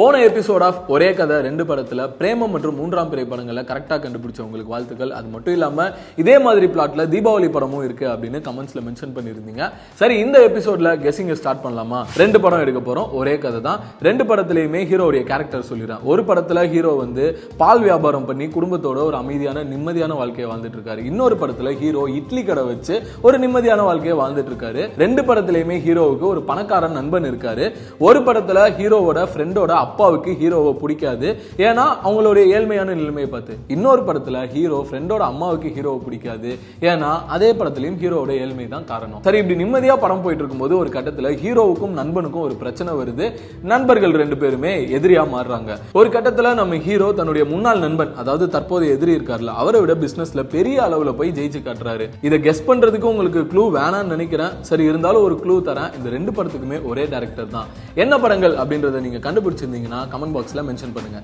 போன episode of ஒரே கதை ரெண்டு படத்துல பிரேமம் மற்றும் மூன்றாம் பிறை படங்களை கரெக்டா கண்டுபிடிச்சவங்களுக்கு வாழ்த்துக்கள். அது மட்டும் இல்லாம இதே மாதிரி பிளாட்ல தீபாவளி படமும் இருக்கு அப்படின்னு கமெண்ட்ஸ்ல மென்ஷன் பண்ணிருந்தீங்க. சரி, இந்த எபிசோட்ல கெஸிங் ஸ்டார்ட் பண்ணலாமா? ரெண்டு படம் எடுக்க போறோம், ஒரே கதை தான். ரெண்டு படத்திலயுமே ஹீரோடைய கேரக்டர் சொல்லிடுறேன். ஒரு படத்துல ஹீரோ பால் வியாபாரம் பண்ணி குடும்பத்தோட ஒரு அமைதியான நிம்மதியான வாழ்க்கையை வாழ்ந்துட்டு இருக்காரு. இன்னொரு படத்துல ஹீரோ இட்லி கடை வச்சு ஒரு நிம்மதியான வாழ்க்கையை வாழ்ந்துட்டு இருக்காரு. ரெண்டு படத்திலயுமே ஹீரோவுக்கு ஒரு பணக்காரன் நண்பன் இருக்காரு. ஒரு படத்துல ஹீரோவோட ஃப்ரெண்டோட அப்பாவுக்கு ஹீரோவை பிடிக்காது, ஏன்னா அவங்களுடைய ஏழ்மையான நிலைமையை பார்த்து. இன்னொரு படத்துல ஹீரோ ஃப்ரெண்டோட அம்மாவுக்கு ஹீரோவை பிடிக்காது, ஏன்னா அதே படத்திலையும் ஹீரோவோட ஏழ்மை தான் காரணம். சரி, இப்படி நிம்மதியா படம் போயிட்டு இருக்கும்போது ஒரு கட்டத்துல ஹீரோவுக்கும் நண்பனுக்கும் ஒரு பிரச்சனை வருது. நண்பர்கள் ரெண்டு பேருமே எதிரியா மாறுறாங்க. ஒரு கட்டத்துல நம்ம ஹீரோ தன்னுடைய முன்னாள் நண்பன், அதாவது தற்போதைய எதிரி இருக்காருல, அவரை விட பிசினஸ்ல பெரிய அளவுல போய் ஜெயிச்சு காட்டுறாரு. இதை கெஸ் பண்றதுக்கு உங்களுக்கு க்ளூ வேணாம்னு நினைக்கிறேன். சரி, இருந்தாலும் ஒரு க்ளூ தரேன். இந்த ரெண்டு படத்துக்குமே ஒரே டைரக்டர் தான். என்ன படங்கள் அப்படின்றத நீங்க கண்டுபிடிச்சிருந்தீங்கன்னா கமெண்ட் பாக்ஸ்ல மென்ஷன் பண்ணுங்க.